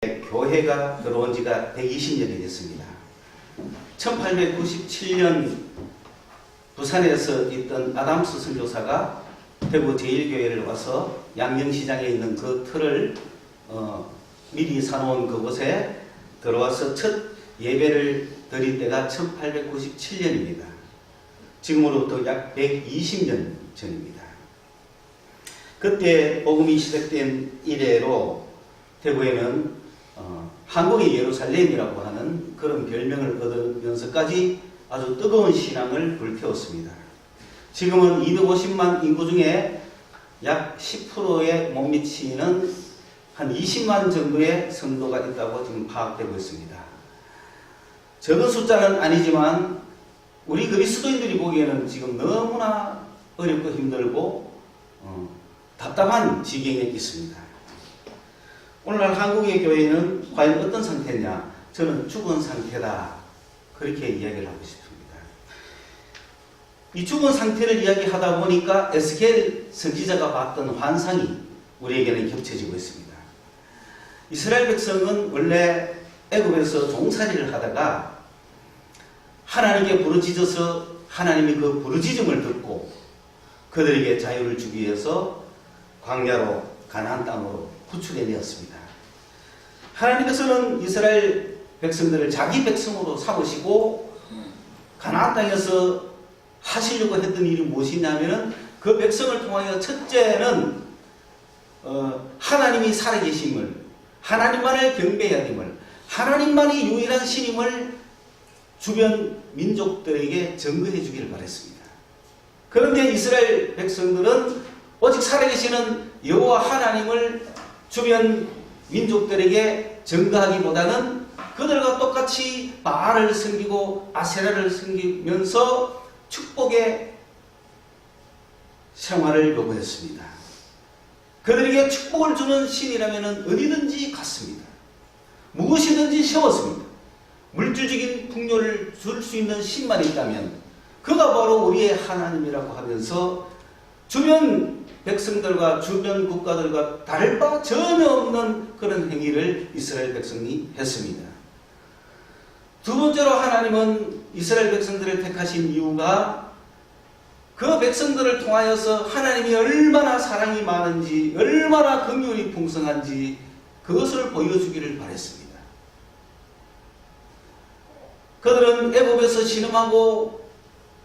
교회가 들어온 지가 120년이 됐습니다. 1897년 부산에서 있던 아담스 선교사가 대구 제1교회를 와서 양정시장에 있는 그 틀을 미리 사놓은 그곳에 들어와서 첫 예배를 드릴 때가 1897년입니다. 지금으로부터 약 120년 전입니다. 그때 복음이 시작된 이래로 대구에는 한국의 예루살렘이라고 하는 그런 별명을 얻으면서까지 아주 뜨거운 신앙을 불태웠습니다. 지금은 250만 인구 중에 약 10%에 못 미치는 한 20만 정도의 성도가 있다고 지금 파악되고 있습니다. 적은 숫자는 아니지만 우리 그리스도인들이 보기에는 지금 너무나 어렵고 힘들고 답답한 지경에 있습니다. 오늘날 한국의 교회는 과연 어떤 상태냐? 저는 죽은 상태다. 그렇게 이야기를 하고 싶습니다. 이 죽은 상태를 이야기하다 보니까 에스겔 선지자가 봤던 환상이 우리에게는 겹쳐지고 있습니다. 이스라엘 백성은 원래 애굽에서 종살이를 하다가 하나님께 부르짖어서 하나님이 그 부르짖음을 듣고 그들에게 자유를 주기 위해서 광야로 가나안 땅으로 구출해내었습니다. 하나님께서는 이스라엘 백성들을 자기 백성으로 삼으시고 가나안 땅에서 하시려고 했던 일이 무엇이냐면은 그 백성을 통하여 첫째는 하나님이 살아계심을, 하나님만을 경배해야 됨을, 하나님만이 유일한 신임을 주변 민족들에게 증거해 주기를 바랬습니다. 그런데 이스라엘 백성들은 오직 살아계시는 여호와 하나님을 주변 민족들에게 증거하기보다는 그들과 똑같이 바알을 섬기고 아세라를 섬기면서 축복의 생활을 요구했습니다. 그들에게 축복을 주는 신이라면 어디든지 갔습니다. 무엇이든지 세웠습니다. 물질적인 풍요를 줄 수 있는 신만 있다면 그가 바로 우리의 하나님이라고 하면서 주변 백성들과 주변 국가들과 다를 바 전혀 없는 그런 행위를 이스라엘 백성이 했습니다. 두 번째로 하나님은 이스라엘 백성들을 택하신 이유가 그 백성들을 통하여서 하나님이 얼마나 사랑이 많은지, 얼마나 긍휼이 풍성한지 그것을 보여주기를 바랬습니다. 그들은 애굽에서 신음하고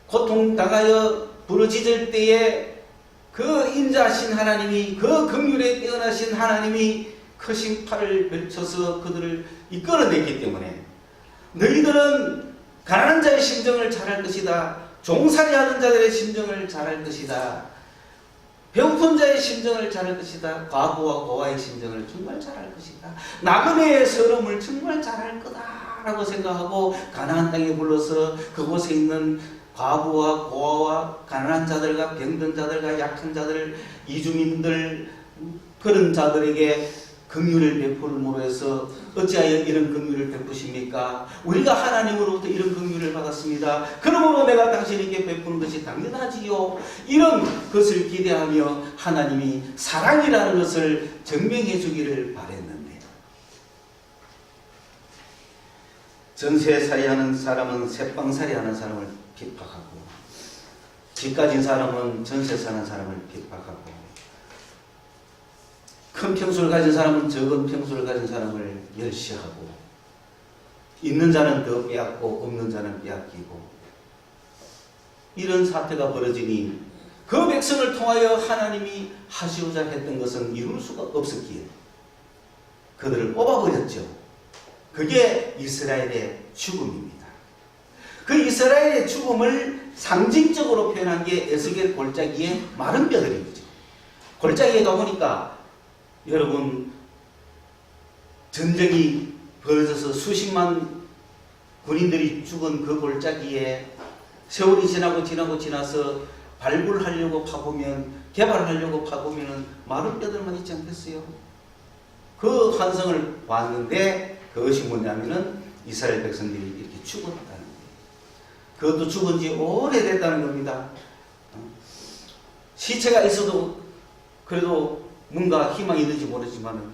고통당하여 부르짖을 때에 그 인자하신 하나님이, 그 긍휼에 뛰어나신 하나님이 크신 팔을 펼쳐서 그들을 이끌어냈기 때문에 너희들은 가난한 자의 심정을 잘할 것이다. 종살이하는 자들의 심정을 잘할 것이다. 배고픈 자의 심정을 잘할 것이다. 과부와 고아의 심정을 정말 잘할 것이다. 나그네의 서름을 정말 잘할 거다라고 생각하고 가나안 땅에 불러서 그곳에 있는 과부와 고아와 가난한 자들과 병든 자들과 약한 자들, 이주민들 그런 자들에게 긍휼을 베풀므로 해서 어찌하여 이런 긍휼을 베푸십니까? 우리가 하나님으로부터 이런 긍휼을 받았습니다. 그러므로 내가 당신에게 베푸는 것이 당연하지요. 이런 것을 기대하며 하나님이 사랑이라는 것을 증명해 주기를 바랬는데 전세살이하는 사람은 새빵살이하는 사람을 핍박하고 집 가진 사람은 전세 사는 사람을 핍박하고 큰 평수를 가진 사람은 적은 평수를 가진 사람을 멸시하고 있는 자는 더 빼앗고 없는 자는 빼앗기고 이런 사태가 벌어지니 그 백성을 통하여 하나님이 하시고자 했던 것은 이룰 수가 없었기에 그들을 뽑아버렸죠. 그게 이스라엘의 죽음입니다. 그 이스라엘의 죽음을 상징적으로 표현한 게 에스겔 골짜기의 마른 뼈들인 거죠. 골짜기에 가보니까 여러분 전쟁이 벌어져서 수십만 군인들이 죽은 그 골짜기에 세월이 지나서 발굴하려고 파보면 개발하려고 파보면 마른 뼈들만 있지 않겠어요? 그 환상을 봤는데 그것이 뭐냐면은 이스라엘 백성들이 이렇게 죽었다는 거예요. 그것도 죽은 지 오래됐다는 겁니다. 시체가 있어도 그래도 뭔가 희망이 있는지 모르지만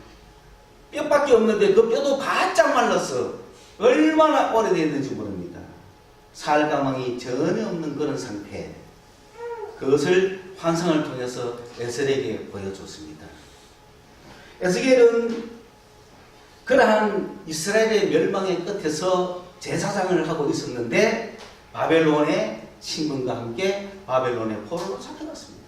뼈밖에 없는데 그 뼈도 바짝 말랐어. 얼마나 오래됐는지 모릅니다. 살 가망이 전혀 없는 그런 상태. 그것을 환상을 통해서 에스겔에게 보여줬습니다. 에스겔은 그러한 이스라엘의 멸망의 끝에서 제사장을 하고 있었는데 바벨론의 신분과 함께 바벨론의 포로로 잡혀갔습니다.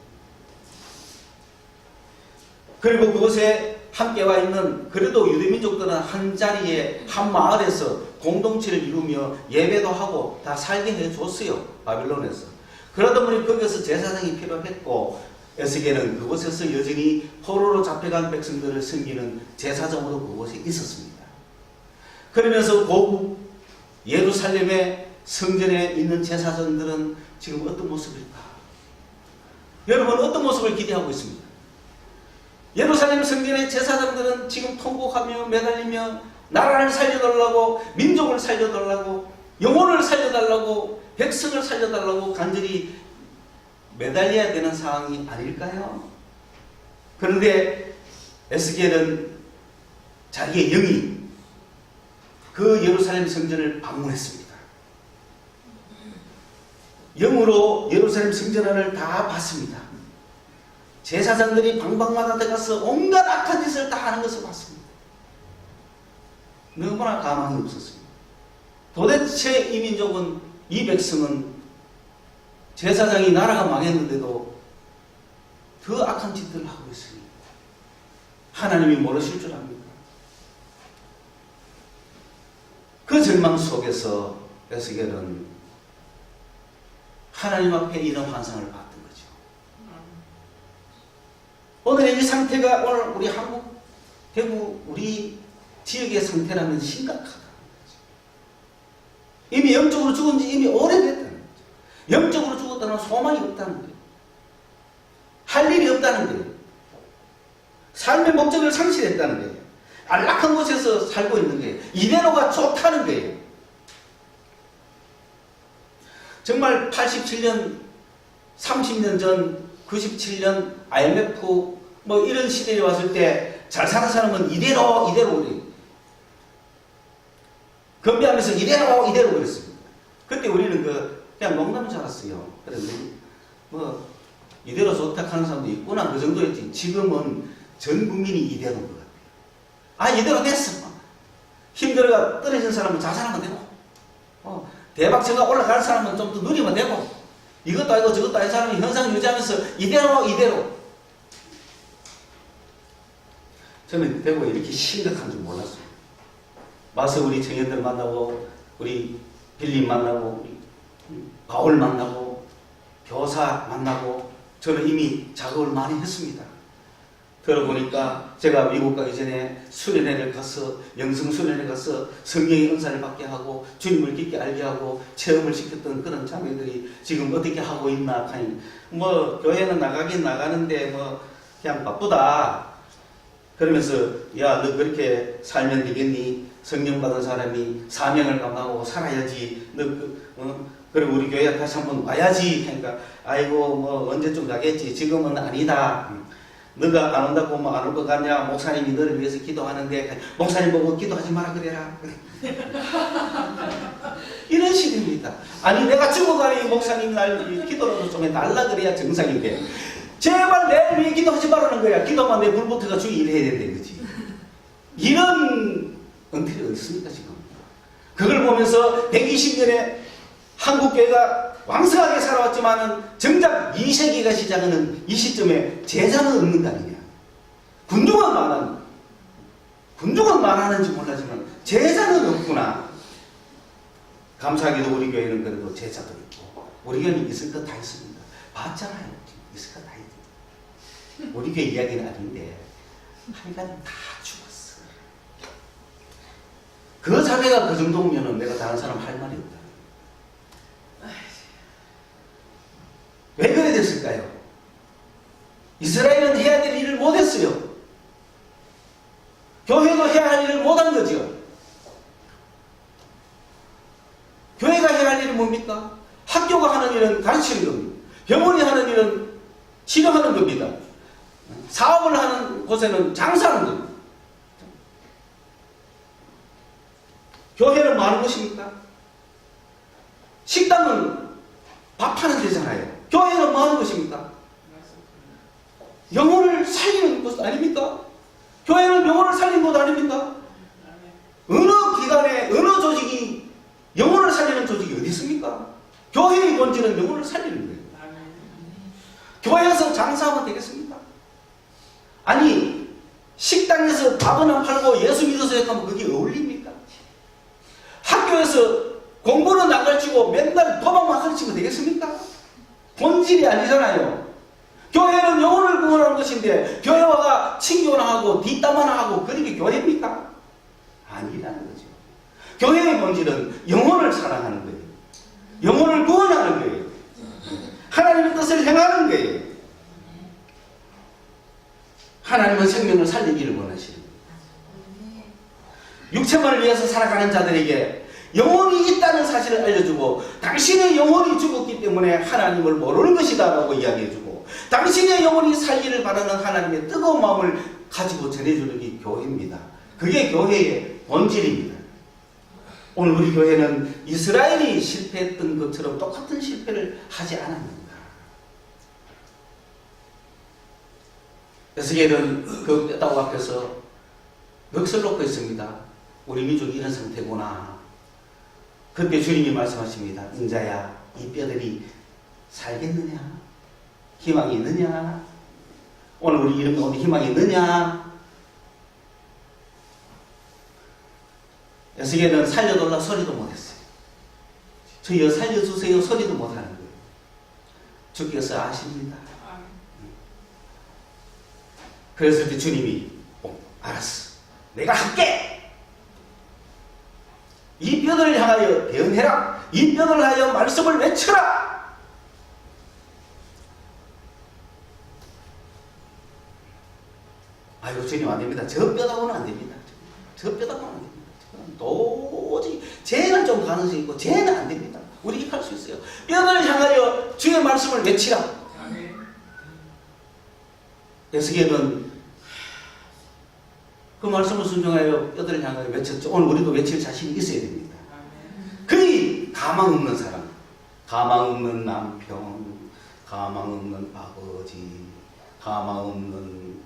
그리고 그곳에 함께 와 있는 그래도 유대민족들은 한 자리에 한 마을에서 공동체를 이루며 예배도 하고 다 살게 해줬어요. 바벨론에서. 그러다 보니 거기서 제사장이 필요했고 에스겔은 그곳에서 여전히 포로로 잡혀간 백성들을 섬기는 제사장으로 그곳에 있었습니다. 그러면서 고국 예루살렘의 성전에 있는 제사장들은 지금 어떤 모습일까? 여러분 어떤 모습을 기대하고 있습니다? 예루살렘 성전의 제사장들은 지금 통곡하며 매달리며 나라를 살려달라고, 민족을 살려달라고, 영혼을 살려달라고, 백성을 살려달라고 간절히 매달려야 되는 상황이 아닐까요? 그런데 에스겔은 자기의 영이 그 예루살렘 성전을 방문했습니다. 영으로 예루살렘 성전 안을 다 봤습니다. 제사장들이 방방마다 들어가서 온갖 악한 짓을 다 하는 것을 봤습니다. 너무나 가망이 없었습니다. 도대체 이 민족은, 이 백성은 제사장이 나라가 망했는데도 더 악한 짓들을 하고 있으니 하나님이 모르실 줄 압니까? 그 절망 속에서 에스겔은 하나님 앞에 이런 환상을 봤던 거죠. 오늘의 이 상태가 오늘 우리 한국, 대구, 우리 지역의 상태라면 심각하다는 거죠. 이미 영적으로 죽은 지 이미 오래됐다는 거죠. 영적으로 죽었다는 소망이 없다는 거예요. 할 일이 없다는 거예요. 삶의 목적을 상실했다는 거예요. 안락한 곳에서 살고 있는 거예요. 이대로가 좋다는 거예요. 정말 87년, 30년 전, 97년 IMF 뭐 이런 시대에 왔을 때 잘 사는 사람은 이대로 그래요. 건배하면서 이대로 그랬습니다. 그때 우리는 그냥 농담인 줄 알았어요. 그런데 뭐 이대로 좋다 하는 사람도 있구나 그 정도였지. 지금은 전 국민이 이대로인 것 같아요. 아 이대로 됐어. 힘들어가 떨어진 사람은 자살하면 되고 대박처가 올라갈 사람은 좀 더 누리면 되고 이것도 아니고 저것도 아닌 사람이 현상 유지하면서 이대로 저는 대구가 이렇게 심각한 줄 몰랐어요. 와서 우리 청년들 만나고 우리 빌림 만나고 우리 바울 만나고 교사 만나고 저는 이미 작업을 많이 했습니다. 들어보니까 제가 미국 가기 전에 수련회를 가서 영성 수련회 가서 성령의 은사를 받게 하고 주님을 깊게 알게 하고 체험을 시켰던 그런 자매들이 지금 어떻게 하고 있나 하니 뭐 교회는 나가긴 나가는데 뭐 그냥 바쁘다 그러면서 야 너 그렇게 살면 되겠니? 성령 받은 사람이 사명을 감당하고 살아야지 너 그리고 우리 교회에 다시 한번 와야지 하니까 아이고 뭐 언제쯤 가겠지 지금은 아니다. 너가 안 온다고 뭐 안 올 것 같냐? 목사님이 너를 위해서 기도하는데 목사님 보고 기도하지 마라 그래라. 이런 식입니다. 아니 내가 죽어가니 목사님 날 기도라도 좀 해달라 그래야 정상인데 제발 내 위해 기도하지 말라는 거야. 기도만 내 불붙어가 주의 일해야 된다는 거지. 이런 은퇴가 어디 있습니까 지금. 그걸 보면서 120년에 한국교회가 왕성하게 살아왔지만은 정작 2세기가 시작하는 이 시점에 제자는 없는 거 아니냐. 군중은 많았는지 몰라지만 제자는 없구나. 감사하게도 우리 교회는 그래도 제자도 있고 우리 교회는 있을 것 다 있습니다. 봤잖아요. 있을 것 다 있습니다. 우리 교회 이야기는 아닌데 하여간 다 죽었어. 그 자리가 그 정도면 내가 다른 사람 할 말이 없다. 왜 그래 됐을까요? 이스라엘은 해야 될 일을 못했어요. 교회도 해야 할 일을 못한 거죠. 교회가 해야 할 일은 뭡니까? 학교가 하는 일은 가르치는 겁니다. 병원이 하는 일은 치료하는 겁니다. 사업을 하는 곳에는 장사하는 겁니다. 교회는 뭐 하는 곳입니까? 식당은 밥 하는 데잖아요. 교회는 뭐 하는 곳입니까? 영혼을 살리는 곳 아닙니까? 교회는 영혼을 살리는 곳 아닙니까? 어느 기관에 어느 조직이 영혼을 살리는 조직이 어디 있습니까? 교회의 본질은 영혼을 살리는 거예요. 교회에서 장사하면 되겠습니까? 아니 식당에서 밥은 안 팔고 예수 믿어서 하면 그게 어울립니까? 학교에서 공부는 안 가르치고 맨날 도박만 가르치면 되겠습니까? 본질이 아니잖아요. 교회는 영혼을 구원하는 것인데 교회와가 친교나 하고 뒷담화나 하고 그런 게 교회입니까? 아니라는 거죠. 교회의 본질은 영혼을 사랑하는 거예요. 영혼을 구원하는 거예요. 하나님의 뜻을 행하는 거예요. 하나님은 생명을 살리기를 원하시는 거예요. 육체만을 위해서 살아가는 자들에게 영혼이 있다는 사실을 알려주고 당신의 영혼이 죽었기 때문에 하나님을 모르는 것이다 라고 이야기해주고 당신의 영혼이 살기를 바라는 하나님의 뜨거운 마음을 가지고 전해주는 게 교회입니다. 그게 교회의 본질입니다. 오늘 우리 교회는 이스라엘이 실패했던 것처럼 똑같은 실패를 하지 않았는가. 에스겔은 그 뼈다구 앞에서 넋을 놓고 있습니다. 우리 민족이 이런 상태구나. 그때 주님이 말씀하십니다. 인자야, 이 뼈들이 살겠느냐? 희망이 있느냐? 오늘 우리 이런 가운데 희망이 있느냐? 에스겔은 살려달라 소리도 못했어요. 저희여 살려주세요 소리도 못하는 거예요. 주께서 아십니다. 그랬을 때 주님이 알았어. 내가 할게. 이 뼈들을 향하여 대응해라. 이 뼈들을 하여 말씀을 외쳐라. 아이고 주님 안 됩니다. 저 뼈다고는 안 됩니다. 저 뼈다고는 안 됩니다. 도저히 쟤는 좀 가능성이 있고 쟤는 안 됩니다. 우리 이렇게 할 수 있어요. 뼈들을 향하여 주의 말씀을 외치라. 에스겔은 그 말씀을 순종하여 뼈들을 향하여 외쳤죠. 오늘 우리도 외칠 자신이 있어야 됩니다. 그의 가망 없는 사람, 가망 없는 남편, 가망 없는 아버지, 가망 없는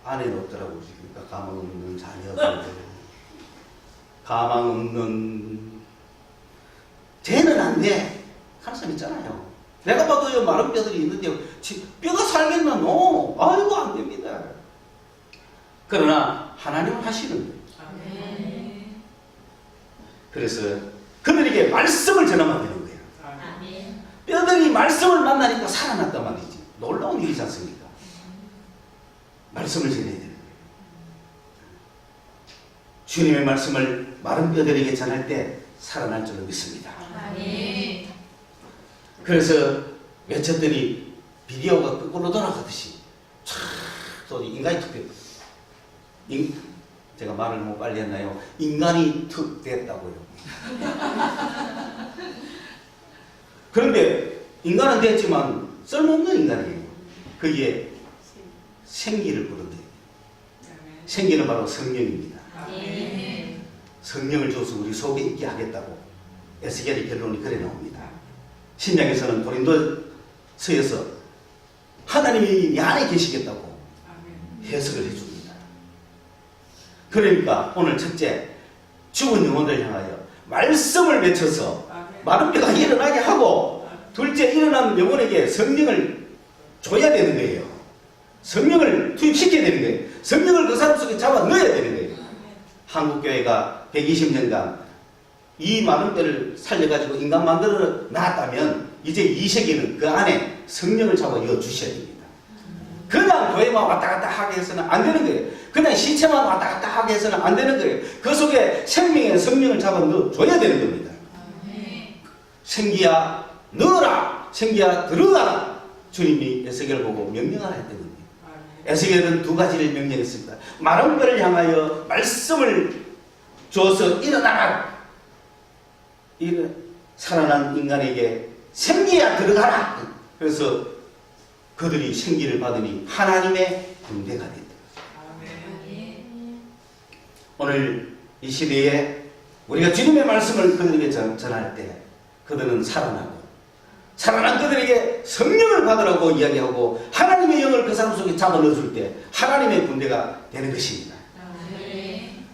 아내는 없더라고 그러니까 가망 없는 자녀들, 가망 없는 쟤는 안 돼. 하는 사람 있잖아요. 내가 봐도 마른 뼈들이 있는데 뼈가 살겠나? 노. 아이고 안 됩니다. 그러나 하나님은 하시는 거예요. 그래서 그들에게 말씀을 전하면 되는 거예요. 뼈들이 말씀을 만나니까 살아났단 말이지. 놀라운 일이지 않습니까? 말씀을 전해야 되는 거예요. 주님의 말씀을 마른 뼈들에게 전할 때 살아날 줄을 믿습니다. 그래서 외쳤더니 비디오가 거꾸로 돌아가듯이 또 인간이 툭 됐다. 제가 말을 너무 빨리 했나요? 인간이 툭 됐다고요. 그런데 인간은 됐지만 쓸모없는 인간이에요. 거기에 생기를 부른대요. 생기는 바로 성령입니다. 성령을 줘서 우리 속에 있게 하겠다고 에스겔의 결론이 그래 나옵니다. 신약에서는 고린도서에서 하나님이 내 안에 계시겠다고 해석을 해줍니다. 그러니까 오늘 첫째, 죽은 영혼들 향하여 말씀을 맺혀서 마른 뼈가 일어나게 하고, 둘째, 일어난 영혼에게 성령을 줘야 되는 거예요. 성령을 투입시켜야 되는 거예요. 성령을 그 사람 속에 잡아 넣어야 되는 거예요. 한국교회가 120년간 이 마른 뼈를 살려가지고 인간 만들어 놨다면 이제 이 세계는 그 안에 성령을 잡아 넣어 주셔야 됩니다. 그냥 교회만 왔다 갔다 하게 해서는 안 되는 거예요. 그냥 신체만 왔다 갔다 하게 해서는 안 되는 거예요. 그 속에 생명의 성령을 잡아 넣어 줘야 되는 겁니다. 생기야 넣어라, 생기야 들어가라. 주님이 에스겔을 보고 명령하라 했던 겁니다. 에스겔은 두 가지를 명령했습니다. 마른 뼈를 향하여 말씀을 줘서 일어나라. 살아난 인간에게 생기야 들어가라. 그래서 그들이 생기를 받으니 하나님의 군대가 됐다. 오늘 이 시대에 우리가 주님의 말씀을 그들에게 전할 때 그들은 살아나고, 살아난 그들에게 성령을 받으라고 이야기하고 하나님의 영을 그 사람 속에 잡아넣어줄 때 하나님의 군대가 되는 것입니다.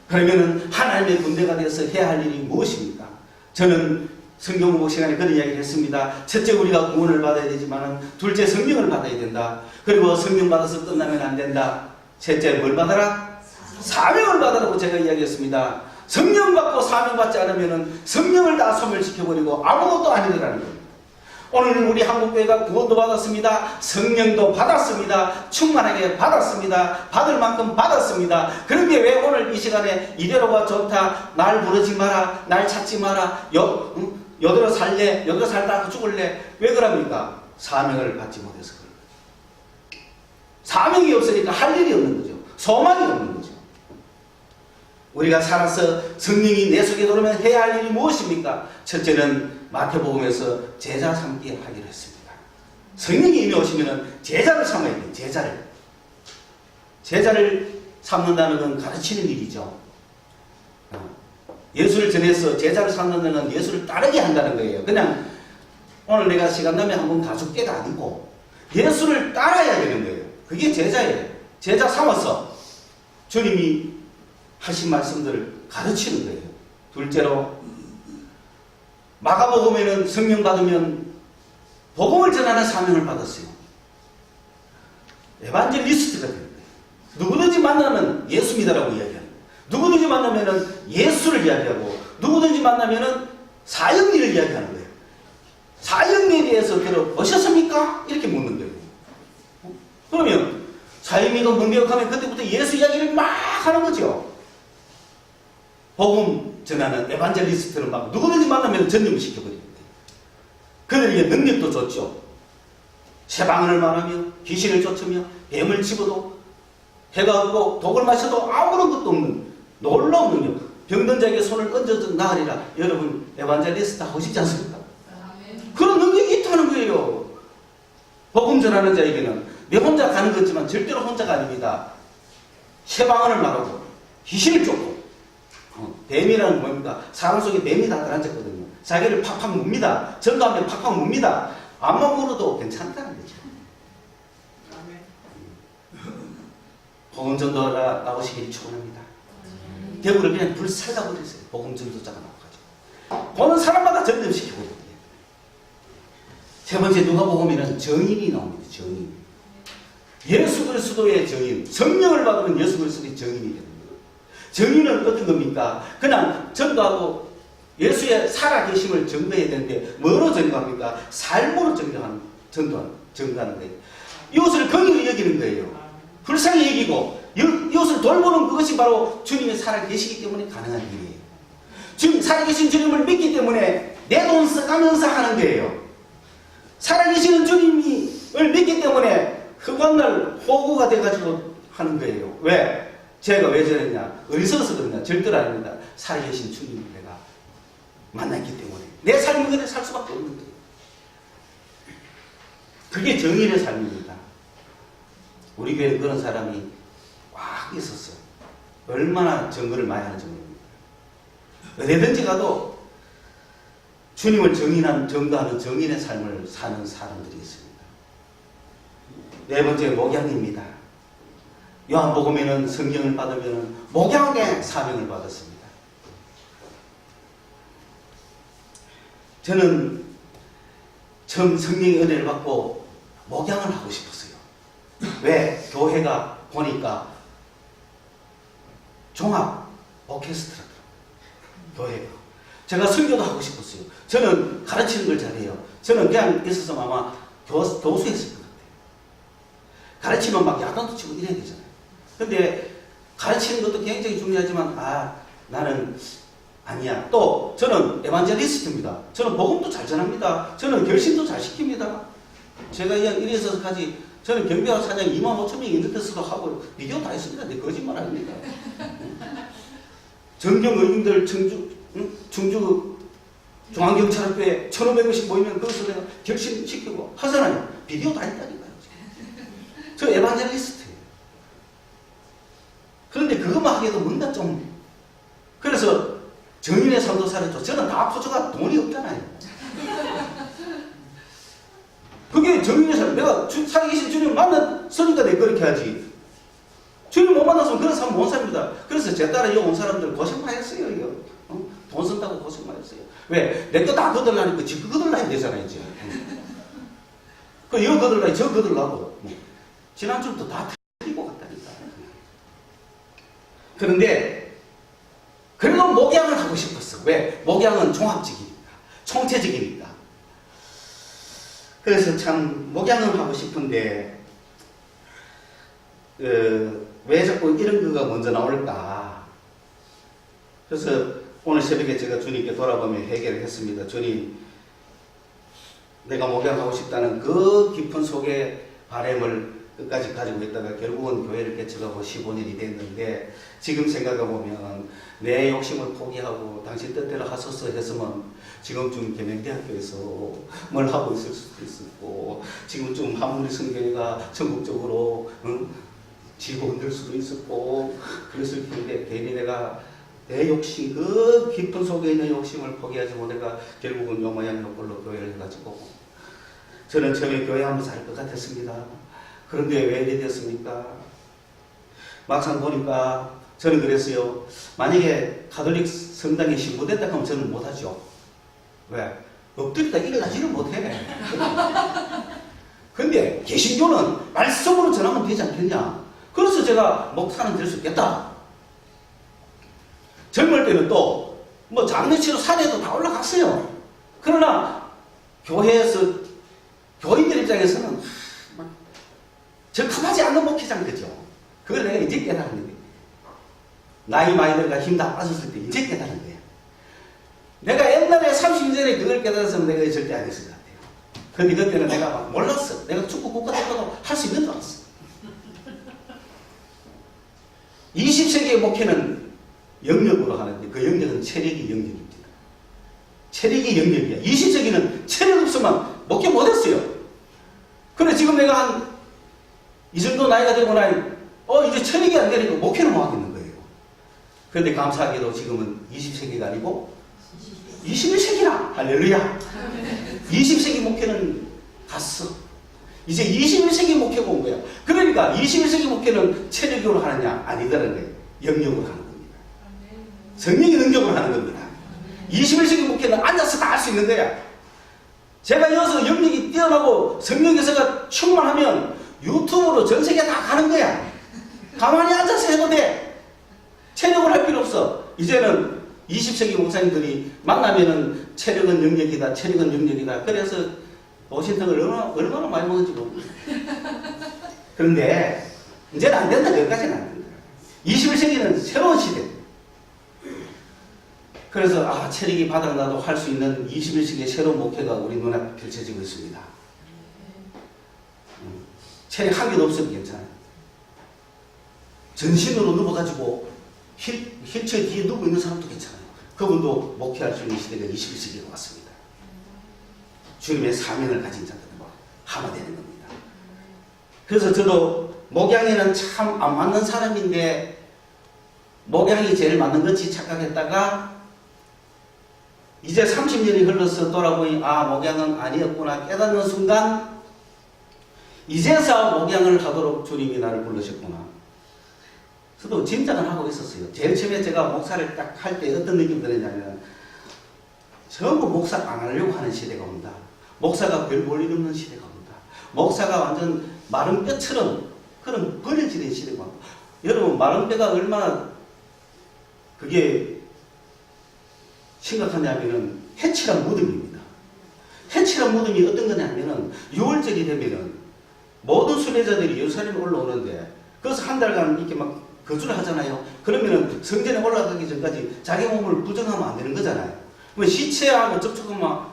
그러면은 하나님의 군대가 되어서 해야 할 일이 무엇입니까? 저는 성경 공부 시간에 그런 이야기를 했습니다. 첫째, 우리가 구원을 받아야 되지만 둘째, 성령을 받아야 된다. 그리고 성령 받아서 끝나면 안 된다. 셋째, 뭘 받아라? 사명을 받으라고 제가 이야기했습니다. 성령 받고 사명 받지 않으면 성령을 다 소멸시켜버리고 아무것도 아니더라는 겁니다. 오늘 우리 한국교회가 구원도 받았습니다. 성령도 받았습니다. 충만하게 받았습니다. 받을 만큼 받았습니다. 그런데 왜 오늘 이 시간에 이대로가 좋다, 날 부르지 마라, 날 찾지 마라, 여대로 살래, 여대로 살다가 죽을래, 왜 그럽니까? 사명을 받지 못해서 그런 거죠. 사명이 없으니까 할 일이 없는 거죠. 소망이 없는 거죠. 우리가 살아서 성령이 내 속에 들어오면 해야 할 일이 무엇입니까? 첫째는 마태복음에서 제자 삼기 하기로 했습니다. 성령이 이미 오시면 제자를 삼아야 돼요. 제자를 삼는다는 건 가르치는 일이죠. 예수를 전해서 제자를 삼는 건 예수를 따르게 한다는 거예요. 그냥 오늘 내가 시간 나면 한번 가줄게가 아니고 예수를 따라야 되는 거예요. 그게 제자예요. 제자 삼아서 주님이 하신 말씀들을 가르치는 거예요. 둘째로, 마가복음에는 성령 받으면 복음을 전하는 사명을 받았어요. 에반젤리스트가 되는 거예요. 누구든지 만나면 예수 믿으라고 이야기하는 거예요. 누구든지 만나면 예수를 이야기하고, 누구든지 만나면 사형리를 이야기하는 거예요. 사형리에 대해서 들어보셨습니까? 이렇게 묻는 거예요. 그러면 사형리가 문명하면 그때부터 예수 이야기를 막 하는 거죠. 복음 전하는 에반젤리스트를 막 누구든지 만나면 전념을 시켜버립니다. 그들에게 능력도 줬죠. 세방언을 말하며 귀신을 쫓으며 뱀을 집어도 해가 없고 독을 마셔도 아무런 것도 없는 놀라운 능력. 병든 자에게 손을 얹어도 나으리라. 여러분 에반젤리스트 하고 싶지 않습니까? 그런 능력이 있다는 거예요. 복음 전하는 자에게는 내 혼자 가는 거지만 절대로 혼자가 아닙니다. 세방언을 말하고 귀신을 쫓고, 뱀이라는 건 뭡니까? 사람 속에 뱀이 다 들어앉았거든요. 자기를 팍팍 묵니다. 전도하면 팍팍 묵니다. 앞만 물어도 괜찮다는 거죠. 복음 전도가 나오시길 축원합니다. 대구를 그냥 불살라 버렸어요. 복음 전도자가 나와가지고 보는 사람마다 전염시켜버려요. 세 번째, 누가복음에는 정인이 나옵니다. 정인. 예수 그리스도의 정인. 성령을 받으면 예수 그리스도의 정인이 됩니다. 정의는 어떤 겁니까? 그냥 전도하고 예수의 살아계심을 증거해야 되는데 뭐로 증거합니까? 삶으로 증거하는 거예요. 이것을 긍휼히 여기는 거예요. 불쌍히 여기고 이것을 돌보는 그것이 바로 주님이 살아계시기 때문에 가능한 일이에요. 지금 살아계신 주님을 믿기 때문에 내 돈 써가면서 하는 거예요. 살아계시는 주님을 믿기 때문에 흑암날 호구가 돼가지고 하는 거예요. 왜? 제가 왜 저랬냐? 어리석어서 그러냐? 절대로 아닙니다. 살아계신 주님을 내가 만났기 때문에 내 삶을 그대로 살 수밖에 없는 거예요. 그게 정인의 삶입니다. 우리 교회에 그런 사람이 꽉 있었어요. 얼마나 증거를 많이 하는지 모릅니다. 어디든지 가도 주님을 전도하는 정인의 삶을 사는 사람들이 있습니다. 네 번째, 목양입니다. 요한복음에는 성령을 받으면 목양의 사명을 받았습니다. 저는 처음 성령의 은혜를 받고 목양을 하고 싶었어요. 왜? 교회가 보니까 종합 오케스트라더라고요. 교회가. 제가 설교도 하고 싶었어요. 저는 가르치는 걸 잘해요. 저는 그냥 있어서 아마 교수했을 것 같아요. 가르치면 막 야단도 치고 이래야 되잖아요. 근데 가르치는 것도 굉장히 중요하지만 나는 아니야. 또 저는 에반젤리스트입니다. 저는 복음도 잘 전합니다. 저는 결신도 잘 시킵니다. 제가 이래서까지 저는 경비와 사장 25,000명이 있는 데서도 하고 비디오 다 했습니다. 내 거짓말 아닙니다. 정경 의원들 충주 중앙경찰학교에 1,500명씩 모이면 거기서 내가 결신시키고 하잖아요. 비디오 다 했다니까요. 저 에반젤리스트예요. 그런데 그것만 하기에도 뭔가 좀, 그래서 정인의 삶도 살았죠. 저는 다 부자가 돈이 없잖아요. 그게 정인의 삶. 내가 살아계신 주님 만났으니까 내가 그렇게 하지. 주님 못 만났으면 그런 삶 못 삽니다. 그래서 제 따라 온 사람들 고생 많이 했어요. 이거. 돈 쓴다고 고생 많이 했어요. 왜? 내 거 다 거들라니까 지금 거들라야 되잖아요. 이제. 그 이거 거들라, 저 거들라고. 지난주부터 다 틀리고 갔다니까. 그런데 그래도 목양을 하고 싶었어. 왜? 목양은 종합적이니까. 총체적이니까. 그래서 참 목양을 하고 싶은데 왜 자꾸 이런 거가 먼저 나올까? 그래서 오늘 새벽에 제가 주님께 돌아보며 해결을 했습니다. 주님, 내가 목양하고 싶다는 그 깊은 속에 바람을 끝까지 가지고 있다가 결국은 교회를 개척하고 15년이 됐는데 지금 생각해보면 내 욕심을 포기하고 당신 뜻대로 하소서 했으면 지금쯤 계명대학교에서 뭘 하고 있을 수도 있었고 지금쯤 한문리 성교회가 전국적으로 지고 흔들 수도 있었고 그랬을 텐데 괜히 내가 내 욕심, 그 깊은 속에 있는 욕심을 포기하지 못해가 결국은 요 모양 요 꼴로 교회를 해가지고 저는 처음에 교회 한번 살 것 같았습니다. 그런데 왜 이래 됐습니까? 막상 보니까 저는 그랬어요. 만약에 가톨릭 성당에 신부됐다 하면 저는 못하죠. 왜? 엎드리다 일어나지를 못해. 근데 개신교는 말씀으로 전하면 되지 않겠냐? 그래서 제가 목사는 될 수 있겠다. 젊을 때는 또 뭐 장례치러 산에도 다 올라갔어요. 그러나 교회에서 교인들 입장에서는 적합하지 않는 목회장 그죠? 그걸 내가 이제 깨달은 거예요. 나이 많이 들어가 힘 다 빠졌을 때 이제 깨달은 거예요. 내가 옛날에 30년 전에 그걸 깨달았으면 내가 절대 안 했을 것 같아요. 근데 그때는 내가 막 몰랐어. 내가 축구 국가대표도 할 수 있는 줄 알았어. 20세기의 목회는 영역으로 하는데 그 영역은 체력이 영역입니다. 체력이 영역이야. 20세기는 체력 없으면 목회 못했어요. 그래 지금 내가 한 이 정도 나이가 되고 나니 이제 체력이 안 되니까 목회는 못 하겠는 거예요. 그런데 감사하게도 지금은 20세기가 아니고 21세기나 할렐루야. 20세기 목회는 갔어. 이제 21세기 목회가 온 거야. 그러니까 21세기 목회는 체력으로 하느냐? 아니다는 거예요. 영역으로 하는 겁니다. 성령의 능력으로 하는 겁니다. 21세기 목회는 앉아서 다 할 수 있는 거야. 제가 여기서 영역이 뛰어나고 성령에서가 충만하면 유튜브로 전 세계 다 가는 거야. 가만히 앉아서 해도 돼. 체력을 할 필요 없어. 이제는 20세기 목사님들이 만나면은 체력은 영역이다. 체력은 영역이다. 그래서 오신탕을 얼마나 많이 먹은지 모르겠어요. 그런데 이제는 안 된다. 여기까지는 안 된다. 21세기는 새로운 시대. 그래서 체력이 바닥나도 할 수 있는 21세기의 새로운 목회가 우리 눈앞에 펼쳐지고 있습니다. 체력 한 개도 없으면 괜찮아요. 전신으로 누워가지고 휠체어 뒤에 누워 있는 사람도 괜찮아요. 그분도 목회할 수 있는 시대가 21세기가 왔습니다. 주님의 사명을 가진 자들과 하나 되는 겁니다. 그래서 저도 목양에는 참 안 맞는 사람인데 목양이 제일 맞는 것이 착각했다가 이제 30년이 흘러서 돌아보니 목양은 아니었구나 깨닫는 순간 이제서 목양을 하도록 주님이 나를 부르셨구나. 저도 짐작을 하고 있었어요. 제일 처음에 제가 목사를 딱 할 때 어떤 느낌이 들었냐면 전부 목사 안 하려고 하는 시대가 온다. 목사가 별 볼 일 없는 시대가 온다. 목사가 완전 마른 뼈처럼 그런 버려지는 시대가 온다. 여러분 마른 뼈가 얼마나 그게 심각하냐면은 해칠한 무덤입니다. 해칠한 무덤이 어떤 거냐면은 6월절이 되면은 모든 순례자들이 예루살렘에 올라오는데 그래서 한 달간 이렇게 막 거주를 하잖아요. 그러면은 성전에 올라가기 전까지 자기 몸을 부정하면 안 되는 거잖아요. 뭐 시체하고 접촉하면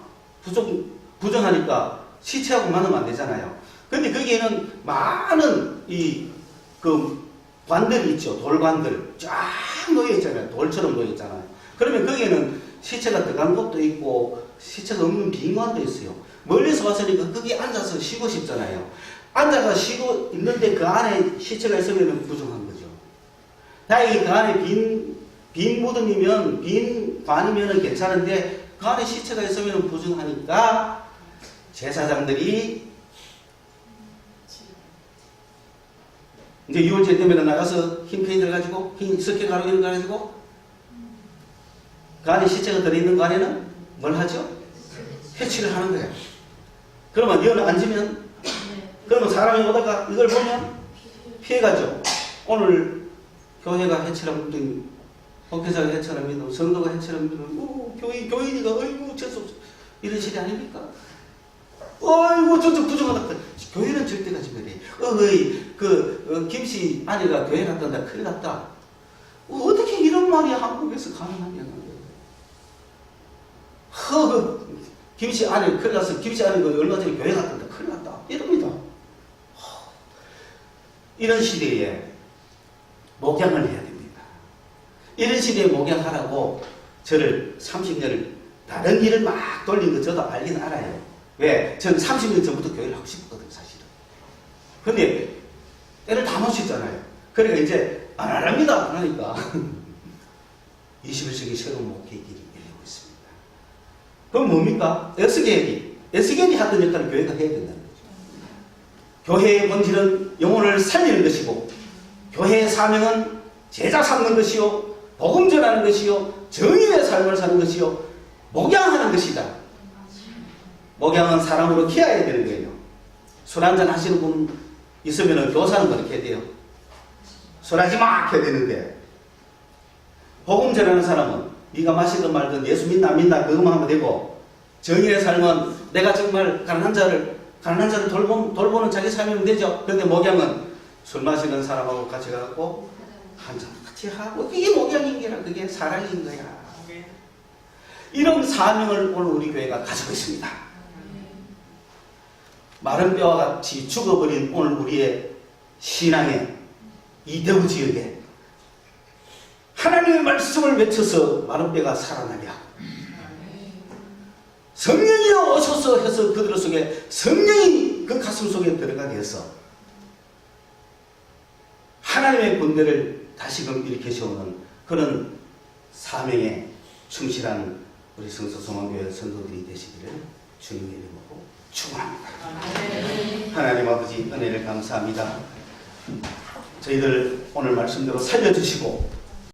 부정하니까 시체하고 만나면 안 되잖아요. 근데 거기에는 많은 관들이 있죠. 돌관들 쫙 놓여 있잖아요. 돌처럼 놓여 있잖아요. 그러면 거기에는 시체가 들어간 곳도 있고 시체가 없는 빈 관도 있어요. 멀리서 왔으니까 거기 앉아서 쉬고 싶잖아요. 앉아서 쉬고 있는데 그 안에 시체가 있으면 부정한 거죠. 다행히 그 안에 빈 빈 무덤이면, 빈 관이면 괜찮은데 그 안에 시체가 있으면 부정하니까 제사장들이 이제 유월절 때문에 나가서 흰 페인트를 가지고, 흰 석회 가루 이런 거 가지고 그 안에 시체가 들어있는 거 안에는 뭘 하죠? 해치를 하는 거예요. 그러면 이거는 앉으면, 그러면 사람이 오다가 이걸 보면 피해가죠. 오늘 교회가 해치라고 믿더니, 목회자가 해치라고 믿고, 성도가 해치라고 믿고, 교인이가, 어이구, 재수없어. 이런 시대 아닙니까? 어이구, 저쪽 부정하다. 교회는 절대 가지 그래. 김씨 아내가 교회 갔단다. 큰일 났다. 어떻게 이런 말이 한국에서 가능하냐. 김씨 아내, 큰일 났어. 김씨 아내가 얼마 전에 교회 갔단다. 큰일 났다. 이럽니다. 이런 시대에 목양을 해야 됩니다. 이런 시대에 목양하라고 저를 30년을 다른 일을 막 돌린 거 저도 알긴 알아요. 왜? 저는 30년 전부터 교회를 하고 싶었거든요, 사실은. 근데 때를 다 놓쳤잖아요. 그러니까 이제 안 합니다. 그러니까 21세기 새로운 목회의 길이 열리고 있습니다. 그럼 뭡니까? 에스겔이 하던 역할을 교회가 해야 된다는 거죠. 교회의 본질은 영혼을 살리는 것이고, 교회의 사명은 제자 삼는 것이요, 복음 전하는 것이요, 정의의 삶을 사는 것이요, 목양하는 것이다. 목양은 사람으로 키워야 되는 거예요. 술 한잔 하시는 분 있으면 교사는 그렇게 해야 돼요. 술 하지 마! 해야 되는데, 복음 전하는 사람은 네가 마시든 말든 예수 믿나 안 믿나 그것만 하면 되고, 정의의 삶은 내가 정말 가난한 자를 돌보는 자기 삶이면 되죠. 그런데 목양은 술 마시는 사람하고 같이 가고 한잔 같이 하고, 이게 목양인 게라, 그게 사랑인 거야. 이런 사명을 오늘 우리 교회가 가지고 있습니다. 마른 뼈와 같이 죽어버린 오늘 우리의 신앙의 이 대구 지역에 하나님의 말씀을 외쳐서 마른 뼈가 살아나게 하고, 성령이여 오소서 해서 그들 속에 성령이 그 가슴 속에 들어가게 해서 하나님의 군대를 다시금 일으켜 세우는 그런 사명에 충실한 우리 성서소망교회 성도들이 되시기를 주님의 이름으로 축원합니다. 하나님 아버지 은혜를 감사합니다. 저희들 오늘 말씀대로 살려주시고